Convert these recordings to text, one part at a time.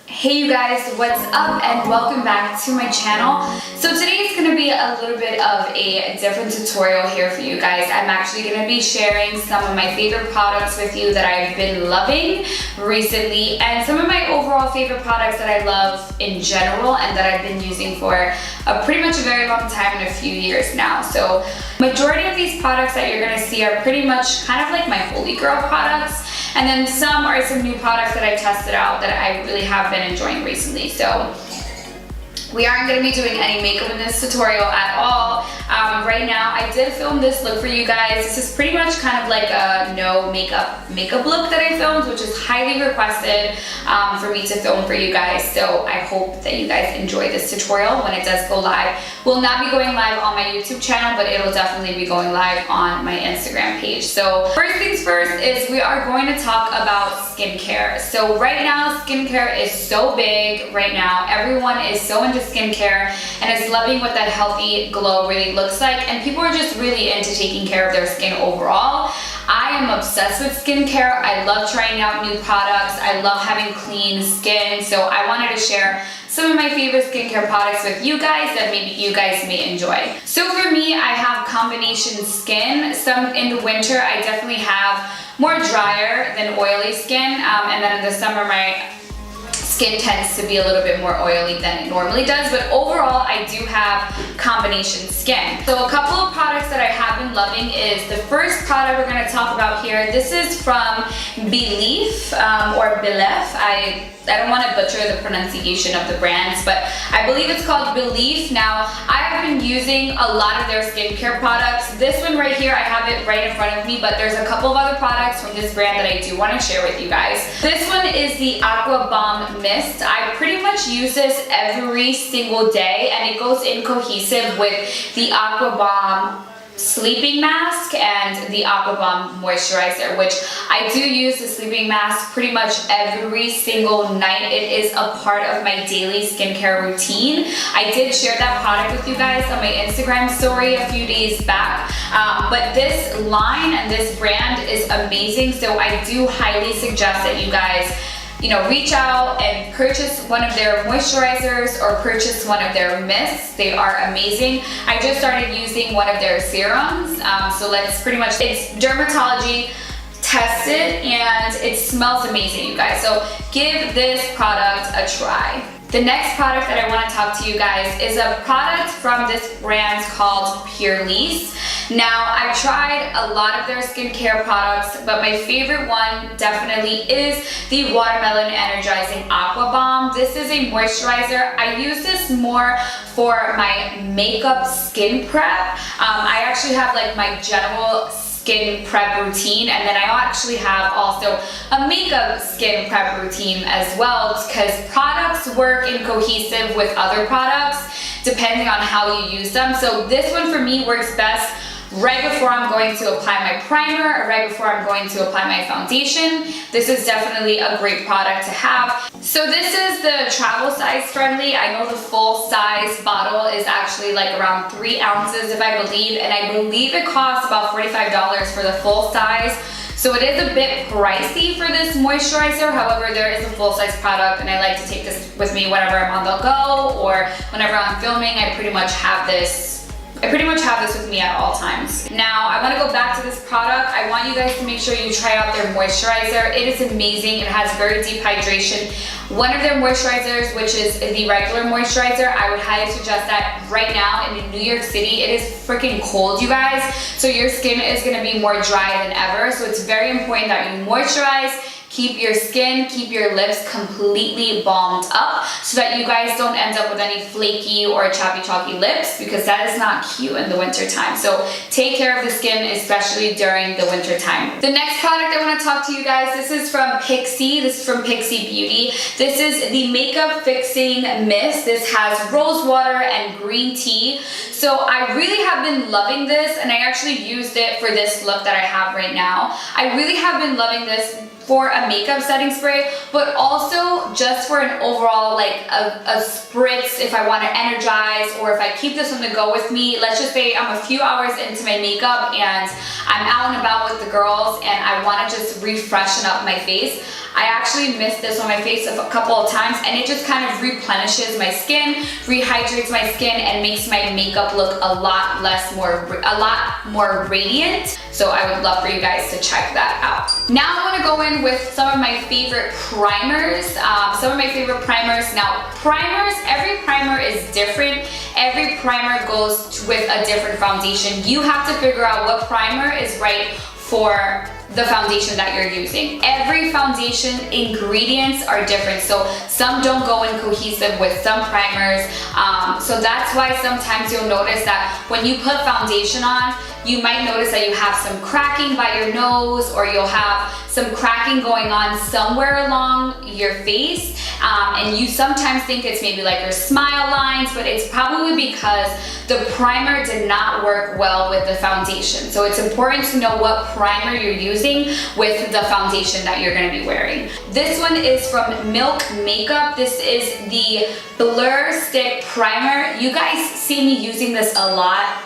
Hey you guys, what's up and welcome back to my channel. So today is going to be a little bit of a different tutorial here for you guys. I'm actually going to be sharing some of my favorite products with you that I've been loving recently and some of my overall favorite products that I love in general and that I've been using for pretty much a very long time and a few years now. So majority of these products that you're going to see are pretty much kind of like my holy grail products. And then some are some new products that I tested out that I really have been enjoying recently. So we aren't going to be doing any makeup in this tutorial at all. Right now, I did film this look for you guys. This is pretty much kind of like a no makeup look that I filmed, which is highly requested for me to film for you guys. So I hope that you guys enjoy this tutorial when it does go live. Will not be going live on my YouTube channel, but it'll definitely be going live on my Instagram page. So first things first is we are going to talk about skincare. So right now, skincare is so big right now. Everyone is so into skincare and is loving what that healthy glow really looks like, and people are just really into taking care of their skin overall. I am obsessed with skincare. I love trying out new products. I love having clean skin, so I wanted to share some of my favorite skincare products with you guys that maybe you guys may enjoy. So for me, I have combination skin. Some in the winter, I definitely have more drier than oily skin, and then in the summer, my skin tends to be a little bit more oily than it normally does, but overall I do have combination skin. So a couple of products that I have been loving is the first product we're going to talk about here. This is from BELIF or BELIF. I don't want to butcher the pronunciation of the brands, but I believe it's called BELIF. Now, I have been using a lot of their skincare products. This one right here, I have it right in front of me, but there's a couple of other products from this brand that I do want to share with you guys. This one is the Aqua Balm Mist. I pretty much use this every single day, and it goes in cohesive with the Aqua Balm sleeping mask and the Aqua Balm moisturizer, which I do use the sleeping mask pretty much every single night. It is a part of my daily skincare routine. I did share that product with you guys on my Instagram story a few days back, but this line and this brand is amazing, so I do highly suggest that you guys reach out and purchase one of their moisturizers or purchase one of their mists. They are amazing. I just started using one of their serums, so it's dermatology tested and it smells amazing, you guys. So give this product a try. The next product that I want to talk to you guys is a product from this brand called Pur Lisse. Now, I've tried a lot of their skincare products, but my favorite one definitely is the Watermelon Energizing Aqua Balm. This is a moisturizer. I use this more for my makeup skin prep. I actually have like my general skin prep routine, and then I actually have also a makeup skin prep routine as well, because products work in cohesive with other products depending on how you use them. So this one for me works best right before I'm going to apply my primer or right before I'm going to apply my foundation. This is definitely a great product to have. So this is the travel size friendly. I know the full size bottle is actually like around 3 ounces if I believe, and I believe it costs about $45 for the full size. So it is a bit pricey for this moisturizer. However, there is a full-size product and I like to take this with me whenever I'm on the go or whenever I'm filming. I pretty much have this with me at all times. Now, I want to go back to this product. I want you guys to make sure you try out their moisturizer. It is amazing. It has very deep hydration. One of their moisturizers, which is the regular moisturizer, I would highly suggest that right now in New York City. It is freaking cold, you guys. So your skin is going to be more dry than ever. So it's very important that you moisturize. Keep your skin, keep your lips completely balmed up so that you guys don't end up with any flaky or choppy chalky lips, because that is not cute in the winter time. So take care of the skin, especially during the winter time. The next product I want to talk to you guys, this is from Pixi. This is from Pixi Beauty. This is the Makeup Fixing Mist. This has rose water and green tea. So I really have been loving this, and I actually used it for this look that I have right now. I really have been loving this for a makeup setting spray, but also just for an overall like a spritz if I want to energize, or if I keep this on the go with me. Let's just say I'm a few hours into my makeup and I'm out and about with the girls and I want to just refreshen up my face. I actually missed this on my face a couple of times, and it just kind of replenishes my skin, rehydrates my skin, and makes my makeup look a lot more radiant. So I would love for you guys to check that out. Now I want to go in with some of my favorite primers. Now primers, every primer is different. Every primer goes with a different foundation. You have to figure out what primer is right for the foundation that you're using. Every foundation ingredients are different, so some don't go in cohesive with some primers. So that's why sometimes you'll notice that when you put foundation on, you might notice that you have some cracking by your nose, or you'll have some cracking going on somewhere along your face, and you sometimes think it's maybe like your smile lines, but it's probably because the primer did not work well with the foundation. So it's important to know what primer you're using with the foundation that you're going to be wearing. This one is from Milk Makeup. This is the Blur Stick Primer. You guys see me using this a lot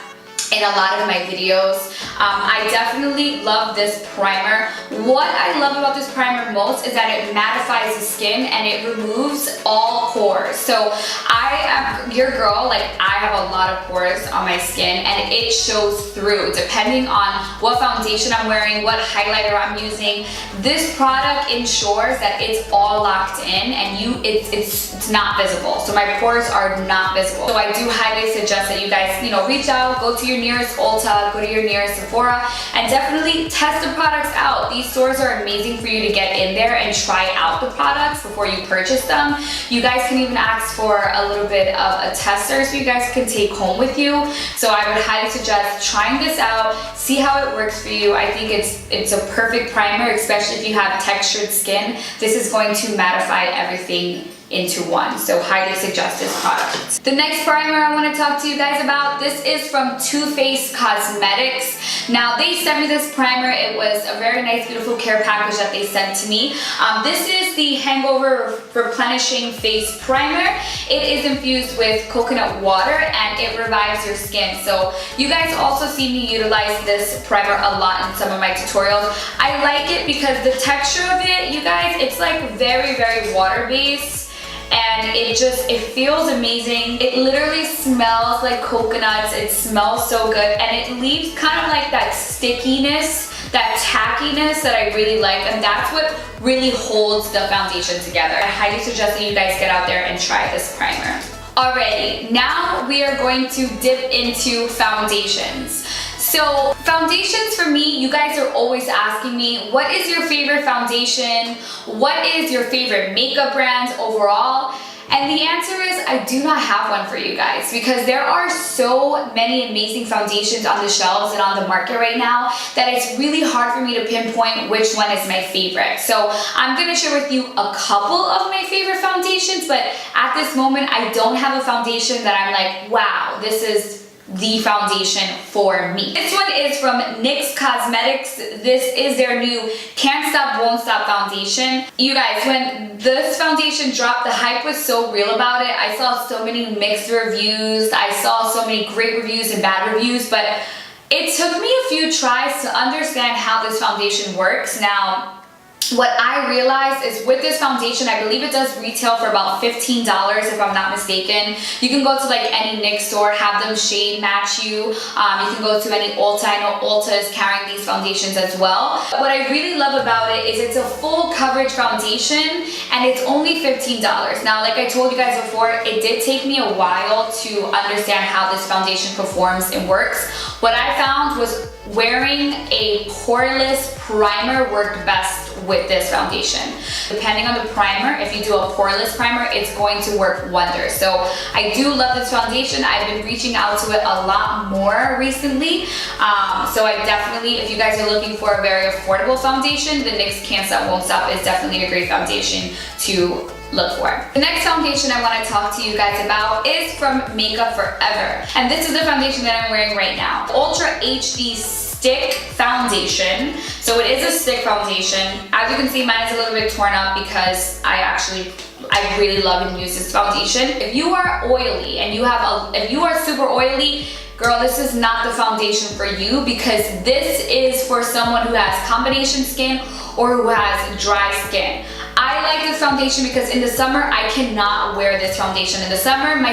in a lot of my videos. I definitely love this primer. What I love about this primer most is that it mattifies the skin and it removes all pores. So I am your girl, like I have a lot of pores on my skin and it shows through depending on what foundation I'm wearing, what highlighter I'm using. This product ensures that it's all locked in and it's not visible. So my pores are not visible. So I do highly suggest that you guys, reach out, go to your nearest Ulta, go to your nearest Sephora, and definitely test the products out. These stores are amazing for you to get in there and try out the products before you purchase them. You guys can even ask for a little bit of a tester so you guys can take home with you. So I would highly suggest trying this out, see how it works for you. I think it's a perfect primer, especially if you have textured skin. This is going to mattify everything into one, so highly suggest this product. The next primer I want to talk to you guys about, this is from Too Faced Cosmetics. Now they sent me this primer. It was a very nice beautiful care package that they sent to me. This is the Hangover Replenishing Face Primer. It is infused with coconut water and it revives your skin. So you guys also see me utilize this primer a lot in some of my tutorials. I like it because the texture of it, you guys, it's like very, very water-based. And it feels amazing. It literally smells like coconuts. It smells so good, and it leaves kind of like that stickiness, that tackiness that I really like, and that's what really holds the foundation together. I highly suggest that you guys get out there and try this primer. Alrighty, now we are going to dip into foundations. So foundations for me, you guys are always asking me, what is your favorite foundation? What is your favorite makeup brand overall? And the answer is I do not have one for you guys because there are so many amazing foundations on the shelves and on the market right now that it's really hard for me to pinpoint which one is my favorite. So I'm going to share with you a couple of my favorite foundations, but at this moment I don't have a foundation that I'm like, wow, this is the foundation for me. This one is from NYX Cosmetics. This is their new Can't Stop Won't Stop foundation. You guys, when this foundation dropped, the hype was so real about it. I saw so many mixed reviews. I saw so many great reviews and bad reviews, but it took me a few tries to understand how this foundation works. Now, what I realized is with this foundation, I believe it does retail for about $15 if I'm not mistaken. You can go to like any NYX store, have them shade match you. You can go to any Ulta. I know Ulta is carrying these foundations as well. But what I really love about it is it's a full coverage foundation and it's only $15. Now, like I told you guys before, it did take me a while to understand how this foundation performs and works. What I found was wearing a Pūrlisse primer worked best with this foundation. Depending on the primer, if you do a Pūrlisse primer, it's going to work wonders. So I do love this foundation. I've been reaching out to it a lot more recently. So I definitely, if you guys are looking for a very affordable foundation, the NYX Can't Stop Won't Stop is definitely a great foundation to look for. The next foundation I want to talk to you guys about is from Makeup Forever. And this is the foundation that I'm wearing right now. Ultra HD stick foundation. So it is a stick foundation. As you can see, mine is a little bit torn up because I really love and use this foundation. If you are oily and if you are super oily, girl, this is not the foundation for you, because this is for someone who has combination skin or who has dry skin. I like this foundation because in the summer, I cannot wear this foundation. In the summer, my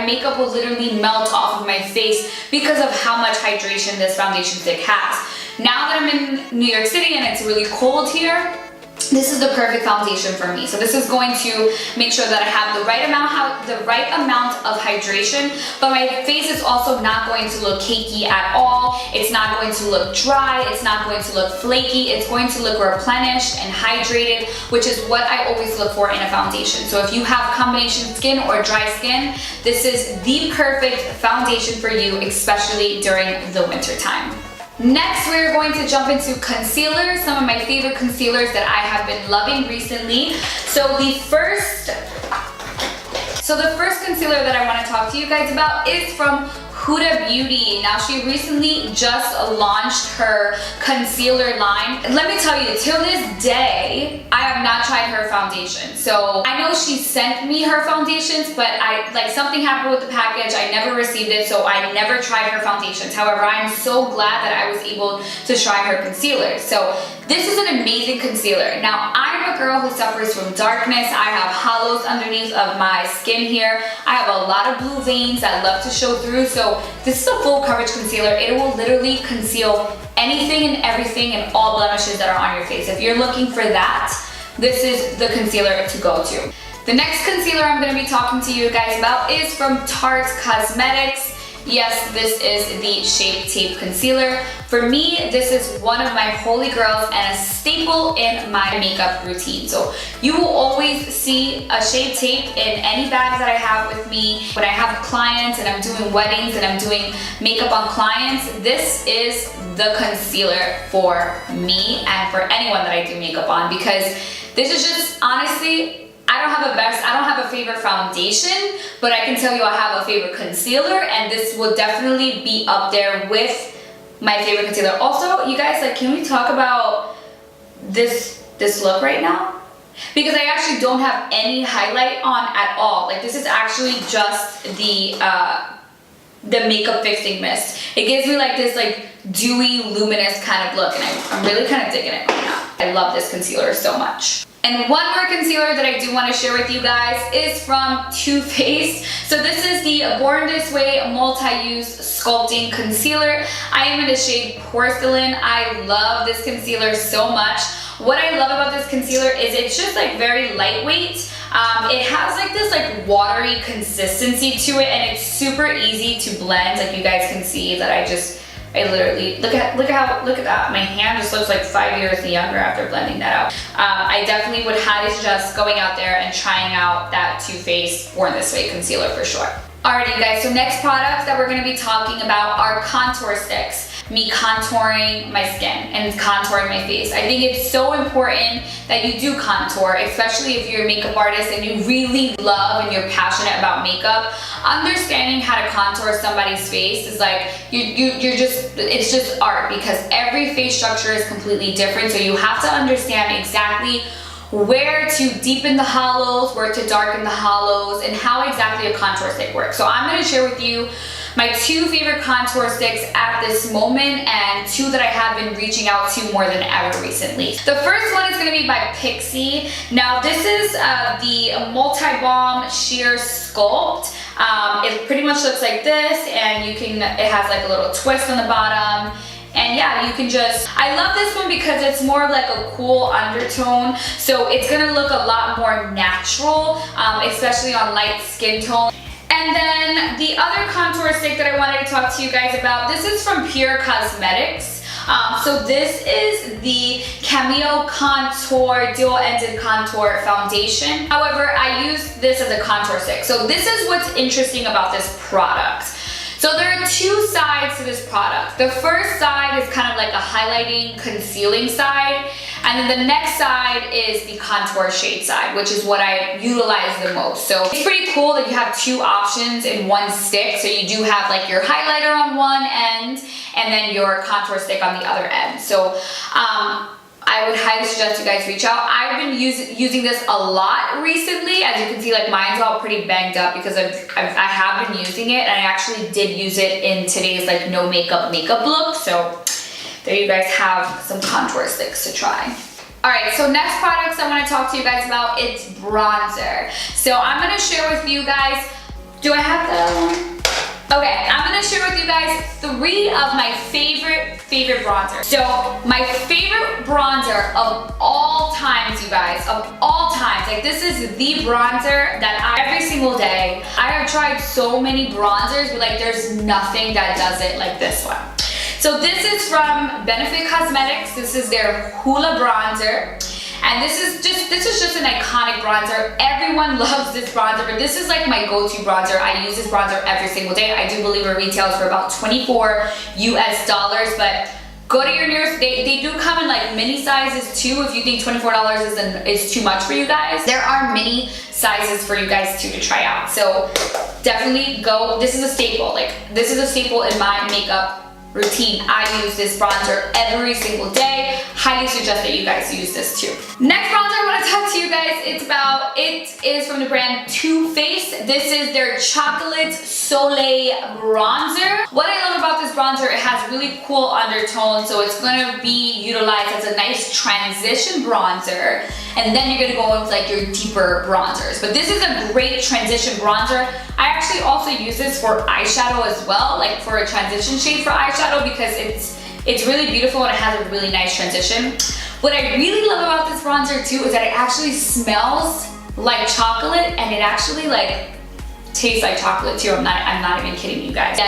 makeup will literally melt off of my face because of how much hydration this foundation stick has. Now that I'm in New York City and it's really cold here, this is the perfect foundation for me. So this is going to make sure that I have the right amount of hydration, but my face is also not going to look cakey at all. It's not going to look dry. It's not going to look flaky. It's going to look replenished and hydrated, which is what I always look for in a foundation. So if you have combination skin or dry skin, this is the perfect foundation for you, especially during the winter time. Next, we're going to jump into concealer, some of my favorite concealers that I have been loving recently. So the first concealer that I want to talk to you guys about is from Huda Beauty. Now, she recently just launched her concealer line. Let me tell you, till this day, I have not tried her foundation. So I know she sent me her foundations, but something happened with the package. I never received it, so I never tried her foundations. However, I am so glad that I was able to try her concealer. So this is an amazing concealer. Now, I'm a girl who suffers from darkness. I have hollows underneath of my skin here. I have a lot of blue veins that love to show through. So this is a full coverage concealer. It will literally conceal anything and everything and all blemishes that are on your face. If you're looking for that, this is the concealer to go to. The next concealer I'm going to be talking to you guys about is from Tarte Cosmetics. Yes, this is the Shape Tape Concealer. For me, this is one of my holy grails and a staple in my makeup routine. So you will always see a Shape Tape in any bags that I have with me. When I have clients and I'm doing weddings and I'm doing makeup on clients, this is the concealer for me and for anyone that I do makeup on, because this is just, honestly, I don't have a favorite foundation, but I can tell you I have a favorite concealer, and this will definitely be up there with my favorite concealer. Also, you guys, can we talk about this look right now? Because I actually don't have any highlight on at all. This is actually just the makeup fixing mist. It gives me this dewy, luminous kind of look, and I'm really kind of digging it right now. I love this concealer so much. And one more concealer that I do want to share with you guys is from Too Faced. So this is the Born This Way Multi-Use Sculpting Concealer. I am in the shade Porcelain. I love this concealer so much. What I love about this concealer is it's just very lightweight. It has this watery consistency to it, and it's super easy to blend. You guys can see that I literally, look at that. My hand just looks 5 years younger after blending that out. I definitely would highly suggest going out there and trying out that Too Faced Born This Way concealer for sure. Alrighty guys, so next products that we're gonna be talking about are contour sticks. Me contouring my skin and contouring my face. I think it's so important that you do contour, especially if you're a makeup artist and you really love and you're passionate about makeup. Understanding how to contour somebody's face is it's just art, because every face structure is completely different. So you have to understand exactly where to deepen the hollows, where to darken the hollows, and how exactly a contour stick works. So I'm gonna share with you my two favorite contour sticks at this moment, and two that I have been reaching out to more than ever recently. The first one is going to be by Pixi. Now this is the Multi-Balm Sheer Sculpt. It pretty much looks like this, and it has a little twist on the bottom. And yeah, you can I love this one because it's more of a cool undertone. So it's gonna look a lot more natural, especially on light skin tone. And then the other contour stick that I wanted to talk to you guys about, this is from Pur Cosmetics. So this is the Cameo Contour Dual-Ended Contour Foundation. However, I use this as a contour stick. So this is what's interesting about this product. So there are two sides to this product. The first side is kind of like a highlighting, concealing side, and then the next side is the contour shade side, which is what I utilize the most. So it's pretty cool that you have two options in one stick. So you do have like your highlighter on one end and then your contour stick on the other end. So I would highly suggest you guys reach out. I've been using this a lot recently. As you can see, like mine's all pretty banged up because I have been using it, and I actually did use it in today's like no makeup look. So there you guys have some contour sticks to try. All right, so next products I want to talk to you guys about, it's bronzer. So I'm going to share with you guys, do I have the... Okay, I'm gonna share with you guys 3 of my favorite bronzers. So my favorite bronzer of all times, you guys, of all times, like this is the bronzer that every single day, I have tried so many bronzers, but like there's nothing that does it like this one. So this is from BELIF Cosmetics. This is their Hoola Bronzer. And this is just an iconic bronzer. Everyone loves this bronzer, but this is like my go-to bronzer. I use this bronzer every single day. I do believe it retails for about $24 US, but go to your nearest, they do come in like mini sizes too if you think $24 is too much for you guys. There are mini sizes for you guys too to try out. So definitely go, this is a staple. Like this is a staple in my makeup routine. I use this bronzer every single day. Highly suggest that you guys use this too. Next bronzer I want to talk to you guys, it is from the brand Too Faced. This is their Chocolate Soleil bronzer. What I love about this bronzer, it has really cool undertones, so it's going to be utilized as a nice transition bronzer, and then you're going to go into like your deeper bronzers. But this is a great transition bronzer. I actually also use this for eyeshadow as well, like for a transition shade for eyeshadow, because it's really beautiful and it has a really nice transition. What I really love about this bronzer too is that it actually smells like chocolate, and it actually like tastes like chocolate too. I'm not even kidding you guys.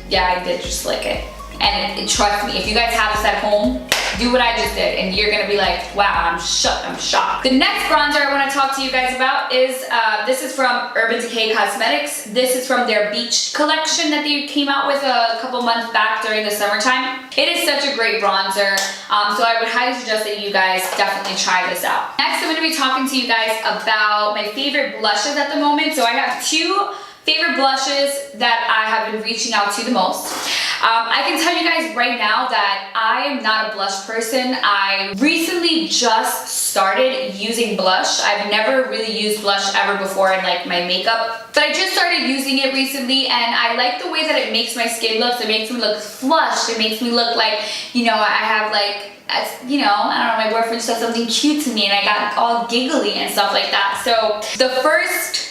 Yeah, I did just lick it. And trust me, if you guys have this at home, do what I just did and you're gonna be like, wow, I'm shocked. The next bronzer I wanna talk to you guys about is, this is from Urban Decay Cosmetics. This is from their Beach collection that they came out with a couple months back during the summertime. It is such a great bronzer, so I would highly suggest that you guys definitely try this out. Next, I'm gonna be talking to you guys about my favorite blushes at the moment. So I have 2 favorite blushes that I have been reaching out to the most. I can tell you guys right now that I am not a blush person. I recently just started using blush. I've never really used blush ever before in like my makeup, but I just started using it recently, and I like the way that it makes my skin look. It makes me look flushed. It makes me look like, you know, I have like, you know, I don't know, my boyfriend said something cute to me and I got all giggly and stuff like that. So the first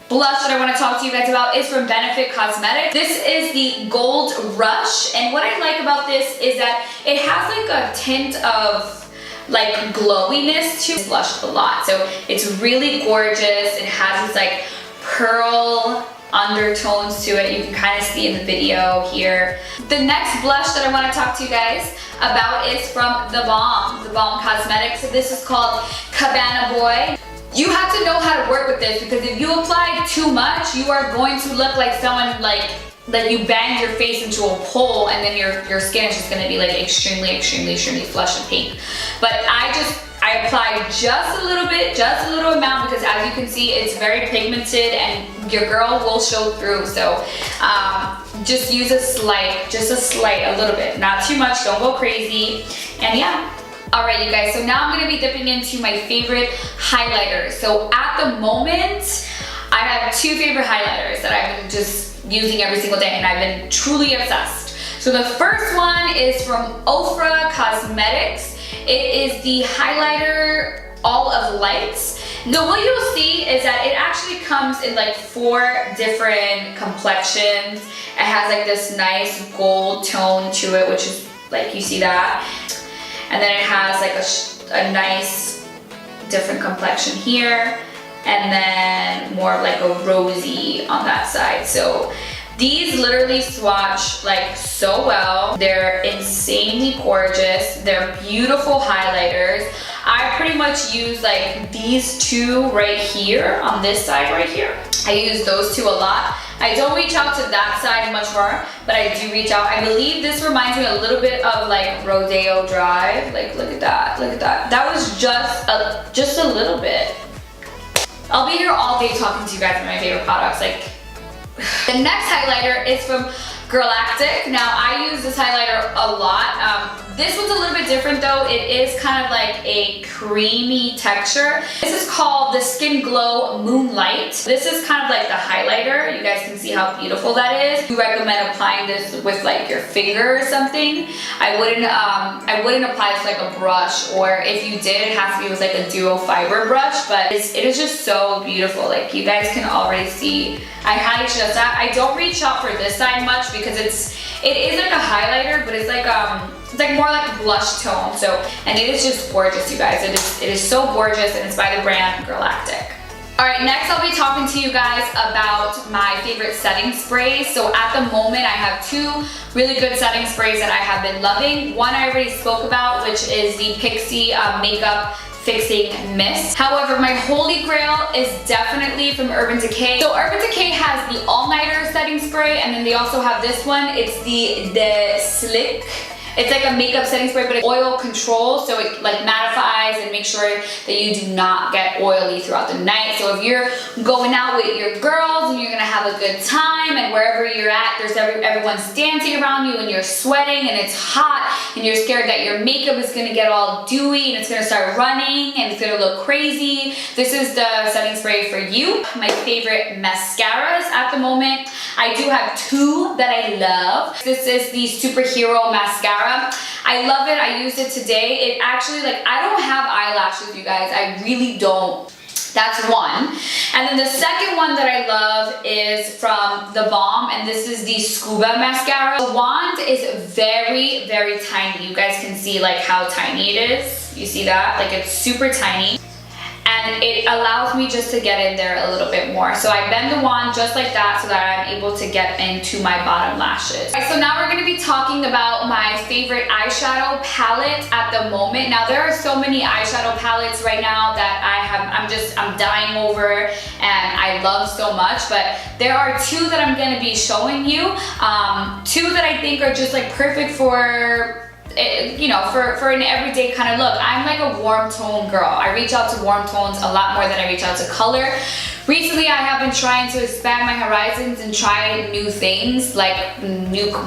blush that I want to talk to you guys about is from BELIF Cosmetics. This is the Gold Rush, and what I like about this is that it has like a tint of like glowiness to this blush a lot. So it's really gorgeous. It has this like pearl undertones to it. You can kind of see in the video here. The next blush that I want to talk to you guys about is from the Balm Cosmetics. So this is called Cabana Boy. You have to know how to work with this, because if you apply too much, you are going to look like someone like you banged your face into a pole, and then your skin is just going to be like extremely flush and pink. But I applied just a little bit, just a little amount, because as you can see, it's very pigmented and your girl will show through. So just use a slight, a little bit, not too much, don't go crazy, and yeah. Alright you guys, so now I'm going to be dipping into my favorite highlighters. So at the moment, I have 2 favorite highlighters that I've been just using every single day, and I've been truly obsessed. So the first one is from Oprah Cosmetics. It is the highlighter All of Lights. So what you'll see is that it actually comes in like 4 different complexions. It has like this nice gold tone to it, which is like, you see that. And then it has like a nice different complexion here, and then more of like a rosy on that side. So These literally swatch like so well. They're insanely gorgeous. They're beautiful highlighters. I pretty much use like these two right here on this side right here. I use those two a lot. I don't reach out to that side much more, but I do reach out. I believe this reminds me a little bit of like Rodeo Drive. Like look at that, look at that. That was just a little bit. I'll be here all day talking to you guys about my favorite products. Like the next highlighter is from Galactic. Now I use this highlighter a lot. This one's a little bit different though. It is kind of like a creamy texture. This is called the Skin Glow Moonlight. This is kind of like the highlighter. You guys can see how beautiful that is. I recommend applying this with like your finger or something. I wouldn't apply this like a brush, or if you did, it has to be with like a duo fiber brush, but it is just so beautiful. Like you guys can already see. I highly suggest that. I don't reach out for this side much because it is like a highlighter, but it's like more like a blush tone. So, and it is just gorgeous, you guys. It is so gorgeous, and it's by the brand Galactic. All right, next I'll be talking to you guys about my favorite setting sprays. So at the moment, I have two really good setting sprays that I have been loving. One I already spoke about, which is the Pixi Makeup Fixing Mist. However, my holy grail is definitely from Urban Decay. So Urban Decay has the all-nighter setting spray, and then they also have this one. It's the Slick. It's like a makeup setting spray, but it's oil control, so it like mattifies and makes sure that you do not get oily throughout the night. So if you're going out with your girls and you're gonna have a good time, and wherever you're at, there's everyone's dancing around you and you're sweating and it's hot and you're scared that your makeup is gonna get all dewy and it's gonna start running and it's gonna look crazy, this is the setting spray for you. My favorite mascaras at the moment, I do have two that I love. This is the Superhero Mascara. I love it. I used it today. It actually, like, I don't have eyelashes, you guys. I really don't. That's one. And then the second one that I love is from the Balm, and this is the Scuba Mascara. The wand is very, very tiny. You guys can see like how tiny it is. You see that? Like it's super tiny. And it allows me just to get in there a little bit more. So I bend the wand just like that so that I'm able to get into my bottom lashes. So now we're gonna be talking about my favorite eyeshadow palette at the moment. Now there are so many eyeshadow palettes right now that I'm dying over and I love so much, but there are two that I'm gonna be showing you. Two that I think are just like perfect for you know, for an everyday kind of look. I'm like a warm tone girl. I reach out to warm tones a lot more than I reach out to color. Recently, I have been trying to expand my horizons and try new things, like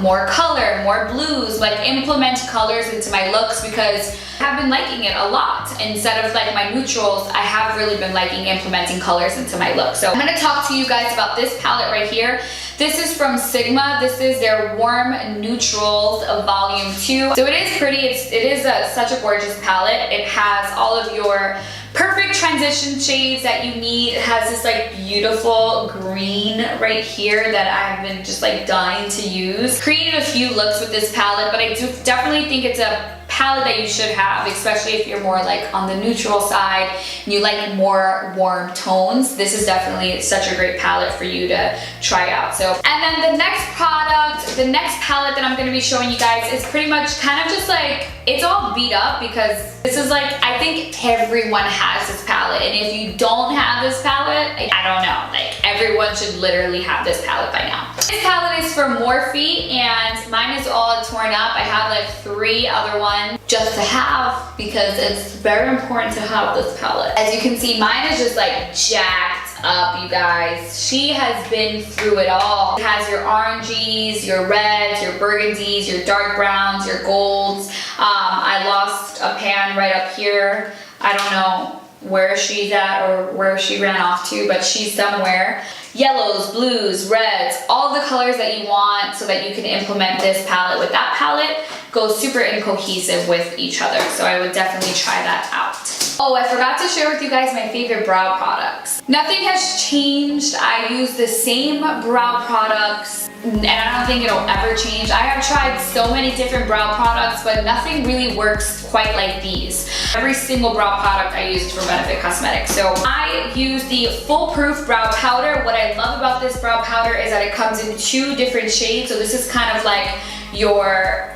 more color, more blues, like implement colors into my looks, because I have been liking it a lot. Instead of like my neutrals, I have really been liking implementing colors into my look. So I'm gonna talk to you guys about this palette right here. This is from Sigma. This is their Warm Neutrals Volume 2. So it is pretty. It is such a gorgeous palette. It has all of your perfect transition shades that you need. It has this like beautiful green right here that I've been just like dying to use. Created a few looks with this palette, but I do definitely think it's a palette that you should have, especially if you're more like on the neutral side and you like more warm tones. This is definitely such a great palette for you to try out. So, and then the next product, the next palette that I'm going to be showing you guys is pretty much kind of just like, it's all beat up because this is like, I think everyone has this palette, and if you don't have this palette, I don't know, like everyone should literally have this palette by now. This palette is from Morphe and mine is all torn up. I have like 3 other ones just to have because it's very important to have this palette. As you can see, mine is just like jacked up, you guys. She has been through it all. It has your oranges, your reds, your burgundies, your dark browns, your golds. I lost a pan right up here. I don't know where she's at or where she ran off to, but she's somewhere. Yellows, blues, reds, all the colors that you want so that you can implement this palette with that palette goes super incohesive with each other. So I would definitely try that out. Oh, I forgot to share with you guys my favorite brow products. Nothing has changed. I use the same brow products and I don't think it'll ever change. I have tried so many different brow products, but nothing really works quite like these. Every single brow product I use is from BELIF Cosmetics. So I use the Foolproof brow powder. What I love about this brow powder is that it comes in 2 different shades. So this is kind of like your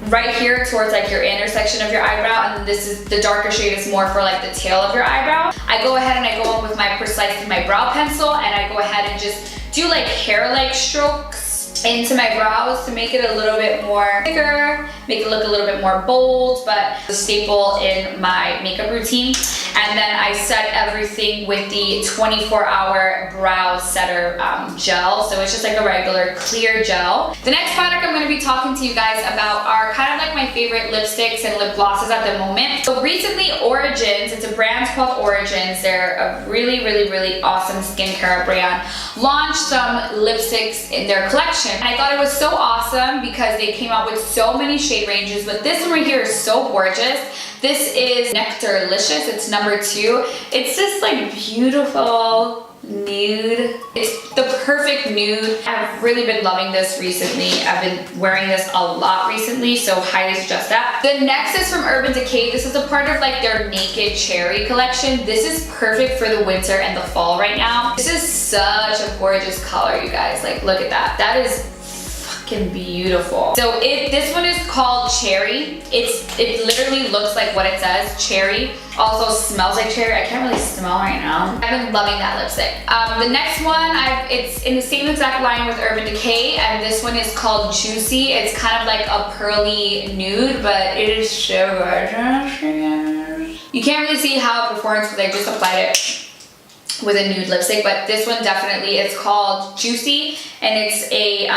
right here towards like your intersection of your eyebrow, and this is the darker shade is more for like the tail of your eyebrow. I go ahead and I go in with my Precise my brow pencil, and I go ahead and just do like hair-like strokes into my brows to make it a little bit more thicker, make it look a little bit more bold, but a staple in my makeup routine. And then I set everything with the 24-hour brow setter gel. So it's just like a regular clear gel. The next product I'm going to be talking to you guys about are kind of like my favorite lipsticks and lip glosses at the moment. So recently Origins, it's a brand called Origins. They're a really, really, really awesome skincare brand. Launched some lipsticks in their collection. And I thought it was so awesome because they came out with so many shade ranges, but this one right here is so gorgeous. This is Nectarlicious, it's number 2. It's this like beautiful nude. It's the perfect nude. I've really been loving this recently. I've been wearing this a lot recently, so highly suggest that. The next is from Urban Decay. This is a part of like their Naked Cherry collection. This is perfect for the winter and the fall right now. This is such a gorgeous color, you guys. Like, look at that. That is beautiful. So this one is called Cherry. It literally looks like what it says, cherry. Also smells like cherry. I can't really smell right now. I've been loving that lipstick. The next one, it's in the same exact line with Urban Decay, and this one is called Juicy. It's kind of like a pearly nude, but it is so gorgeous. You can't really see how it performs because I just applied it with a nude lipstick, but this one definitely, it's called Juicy, and it's a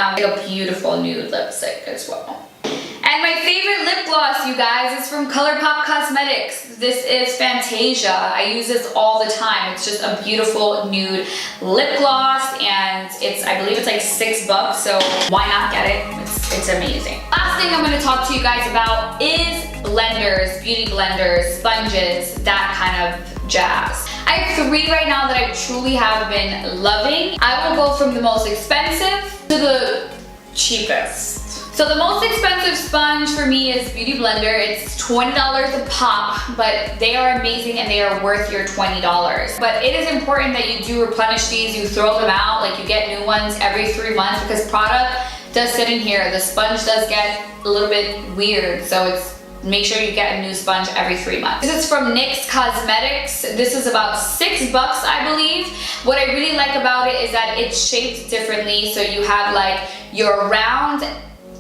beautiful nude lipstick as well. And my favorite lip gloss, you guys, is from ColourPop Cosmetics. This is Fantasia. I use this all the time. It's just a beautiful nude lip gloss, and I believe it's like $6, so why not get it? It's amazing. Last thing I'm going to talk to you guys about is blenders, beauty blenders, sponges, that kind of jazz. I have 3 right now that I truly have been loving. I will go from the most expensive to the cheapest. So the most expensive sponge for me is Beauty Blender. It's $20 a pop, but they are amazing and they are worth your $20. But it is important that you do replenish these, you throw them out, like you get new ones every 3 months, because product does sit in here. The sponge does get a little bit weird, so make sure you get a new sponge every 3 months. This is from NYX Cosmetics. This is about $6, I believe. What I really like about it is that it's shaped differently. So you have like your round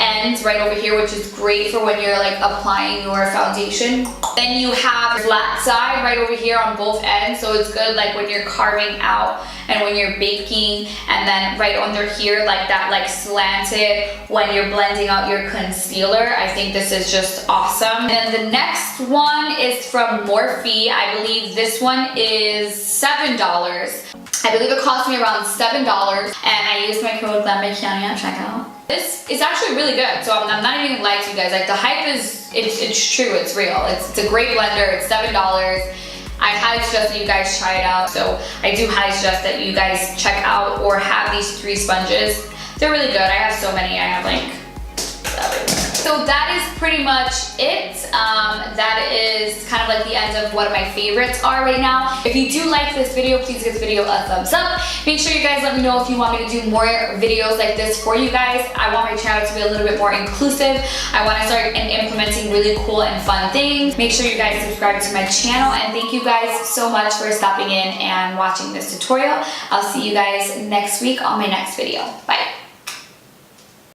ends right over here, which is great for when you're like applying your foundation. Then you have flat side right over here on both ends, so it's good like when you're carving out and when you're baking, and then right under here like that, like slanted when you're blending out your concealer. I think this is just awesome. And then the next one is from Morphe. I believe this one is $7. I believe it cost me around $7, and I used my code Glambykyanie at checkout. This is actually really good, so I'm not even gonna lie to you guys. Like, the hype is, it's true, it's real. It's a great blender, it's $7. I highly suggest that you guys try it out. So I do highly suggest that you guys check out or have these 3 sponges. They're really good. I have so many. I have like 7. So that is pretty much it. That is kind of like the end of what my favorites are right now. If you do like this video, please give this video a thumbs up. Make sure you guys let me know if you want me to do more videos like this for you guys. I want my channel to be a little bit more inclusive. I want to start implementing really cool and fun things. Make sure you guys subscribe to my channel, and thank you guys so much for stopping in and watching this tutorial. I'll see you guys next week on my next video. Bye.